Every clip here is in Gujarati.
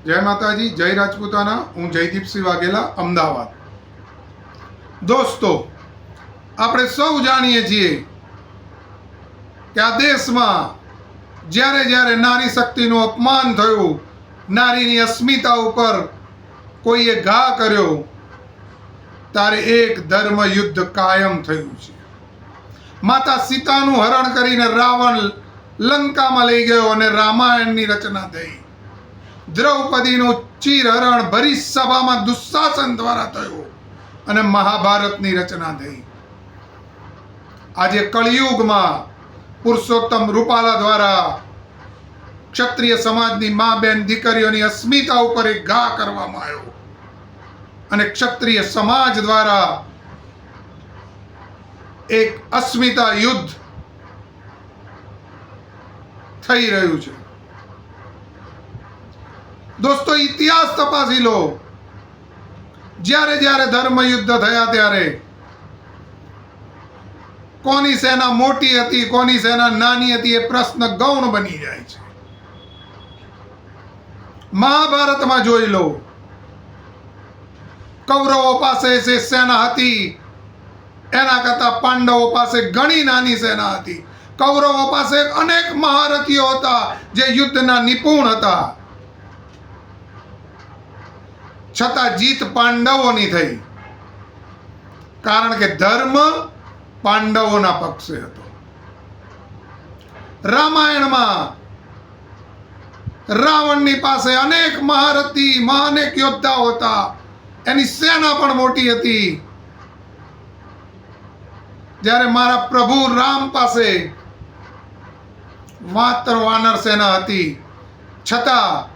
જય માતાજી, જય રાજપૂતાના। હું જયદીપસિંહ વાઘેલા, અમદાવાદ। દોસ્તો, આપણે સૌ જાણીએ છીએ કે આ દેશમાં જ્યારે જ્યારે નારી શક્તિનું અપમાન થયું, નારીની અસ્મિતા ઉપર કોઈએ ઘા કર્યો, ત્યારે એક ધર્મ યુદ્ધ કાયમ થયું છે। માતા સીતાનું હરણ કરીને રાવણ લંકામાં લઈ ગયો અને રામાયણની રચના થઈ। દ્રૌપદીનું ચીરહરણ ભરી સભામાં દુશાસન દ્વારા થયું અને મહાભારતની રચના થઈ। આજે કળિયુગમાં પુરુષોત્તમ રૂપાલા દ્વારા ક્ષત્રિય સમાજની મા બેન દીકરીઓની અસ્મિતા ઉપર એક ઘા કરવામાં આવ્યો અને ક્ષત્રિય સમાજ દ્વારા એક અસ્મિતા યુદ્ધ થઈ રહ્યું છે। દોસ્તો, ઇતિહાસ તપાસી લો। જ્યારે જ્યારે ધર્મ યુદ્ધ થયા ત્યારે કોની સેના મોટી હતી, કોની સેના નાની હતી, એ પ્રશ્ન ગૌણ બની જાય છે। મહાભારતમાં જોઈ લો, કૌરવો પાસે જે સેના હતી એના કરતા પાંડવો પાસે ઘણી નાની સેના હતી। કૌરવો પાસે અનેક મહારથીઓ હતા જે યુદ્ધના નિપુણ હતા, છતાં જીત પાંડવોની થઈ, કારણ કે ધર્મ પાંડવોના પક્ષે હતો। રામાયણમાં રાવણની પાસે અનેક મહારથી, અનેક યોદ્ધાઓ હતા, એની સેના પણ મોટી હતી। જ્યારે મારા પ્રભુ રામ પાસે માત્ર વાનર સેના હતી, છતાં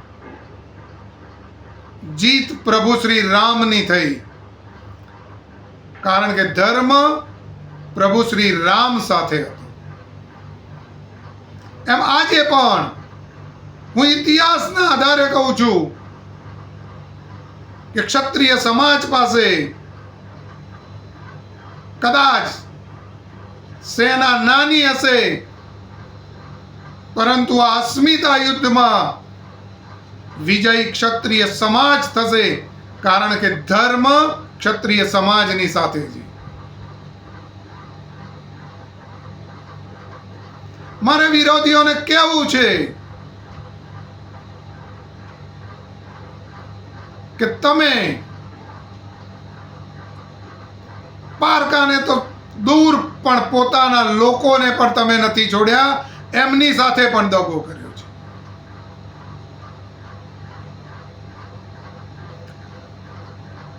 જીત પ્રભુ શ્રી રામની થઈ, કારણ કે ધર્મ પ્રભુ શ્રી રામ સાથે હતો। એમ આજે પણ હું ઇતિહાસના આધારે કહું છું કે ક્ષત્રિય સમાજ પાસે કદાચ સેના નાની હશે, પરંતુ આ અસ્મિતા યુદ્ધમાં વિજય ક્ષત્રિય સમાજ થશે, કારણ કે ધર્મ ક્ષત્રિય સમાજની સાથે છે। મારે વિરોધીઓને કહેવું છે કે તમે પારકાને તો દૂર, પણ પોતાના લોકોને પણ તમે નથી છોડ્યા, એમની સાથે પણ દગો કર્યો છે।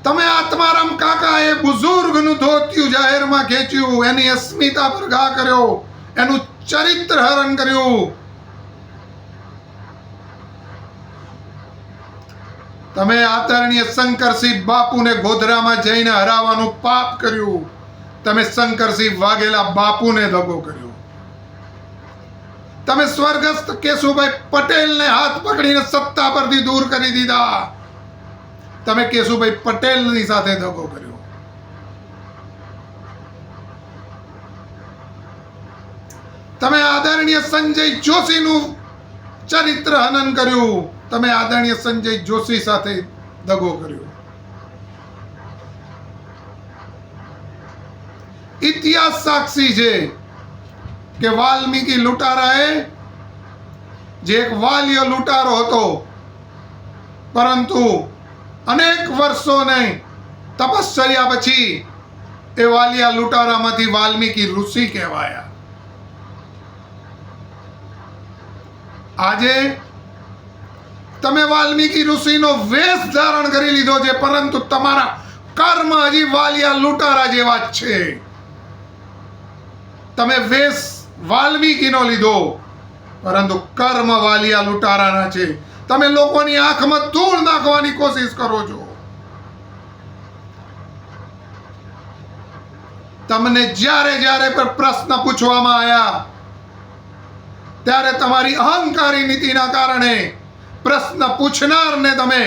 તમે આત્મારામ કાકા એ બુઝુર્ગનું ધોતિયું જાહેરમાં ખેંચ્યું, એની અસ્મિતા પર ઘા કર્યો, એનું ચરિત્ર હરણ કર્યું। તમે આદરણીય શંકરસિંહ બાપુને ગોધરામાં જઈને હરાવવાનું પાપ કર્યું। તમે શંકરસિંહ વાઘેલા બાપુને દગો કર્યો। તમે સ્વર્ગસ્થ કેશુભાઈ પટેલને હાથ પકડીને સત્તા પરથી દૂર કરી દીધા। તમે કેશુભાઈ પટેલની સાથે દગો કર્યો। તમે આદરણીય સંજય જોશીનું ચરિત્ર હનન કર્યું। તમે આદરણીય સંજય જોશી સાથે દગો કર્યો। ઇતિહાસ સાક્ષી છે કે વાલ્મીકી લૂંટારાએ, જે એક વાલિયો લૂંટારો હતો, પરંતુ અનેક વર્ષોને તપશ્ચર્યા પછી એ વાલિયા લૂંટારામાંથી વાલ્મીકી ઋષિ કહેવાયા। આજે તમે વાલ્મીકી ઋષિનો વેશ ધારણ કરી લીધો છે, પરંતુ તમારા કર્મ હજી વાલિયા લૂંટારા જેવા જ છે। તમે વેશ વાલ્મીકીનો લીધો, પરંતુ કર્મ વાલિયા લૂંટારાના છે। તમે લોકોની આંખમાં ધૂળ નાખવાની કોશિશ કરો છો। તમને જ્યારે જ્યારે પર પ્રશ્ન પૂછવામાં આવ્યા, ત્યારે તમારી અહંકારી નીતિના કારણે પ્રશ્ન પૂછનારને તમે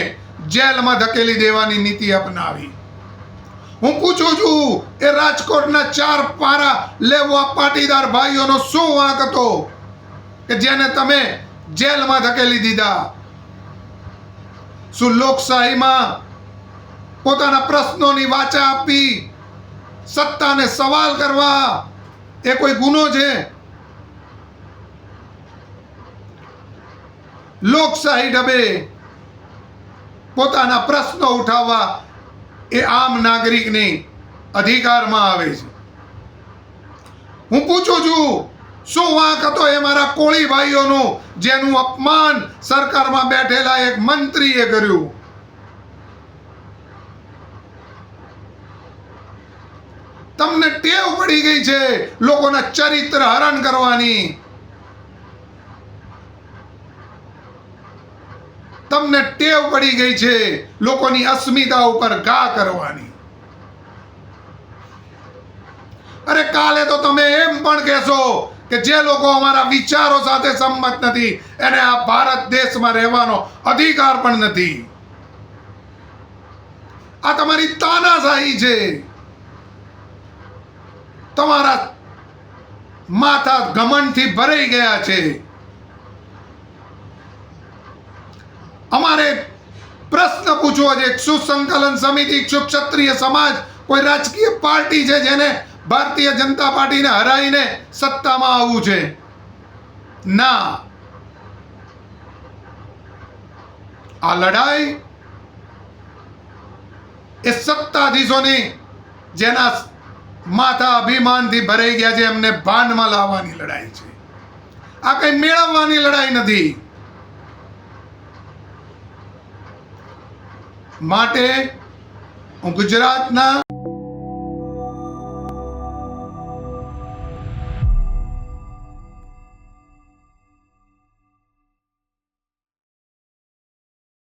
જેલમાં ધકેલી દેવાની નીતિ અપનાવી। હું પૂછું છું, એ રાજકોટના 4 પારા લેવા પાટીદાર ભાઈઓનો શું વાંક હતો કે જેને તમે જેલમાં ધકેલી દીધા? શું લોકશાહીમાં પોતાના પ્રશ્નોની વાચા આપવી, સત્તાને સવાલ કરવા એ કોઈ ગુનો છે? લોકશાહી ઢબે પોતાના પ્રશ્નો ઉઠાવવા એ આમ નાગરિકની અધિકારમાં આવે છે. હું પૂછું છું, શું વાંક હતો એ મારા કોળી ભાઈઓનું, જેનું અપમાન સરકારમાં બેઠેલા એક મંત્રીએ કર્યું? તમને ટેવ પડી ગઈ છે લોકોના ચરિત્ર હરણ કરવાની. તમને ટેવ પડી ગઈ છે લોકોની અસ્મિતા ઉપર ઘા કરવાની. અરે કાલે તો તમે એમ પણ કહેશો કે જે લોકો અમારા વિચારો સાથે સંમત નથી એને આ ભારત દેશમાં રહેવાનો અધિકાર પણ નથી. આ તમારી તાનાશાહી છે. તમારા માથા ઘમંડથી ભરાઈ ગયા છે. અમારે પ્રશ્ન પૂછવો છે, સુસંકલન સમિતિ, ક્ષત્રિય સમાજ કોઈ રાજકીય પાર્ટી છે જેને ભારતીય જનતા પાર્ટીને હરાઈને સત્તામાં આવવું છે? ના. આ લડાઈ એ સત્તાધીશોની, જેના માથા અભિમાનથી ભરાઈ ગયા છે, એમને ભાનમાં લાવવાની લડાઈ છે. આ કઈ મેળવવાની લડાઈ નથી. માટે હું ગુજરાતના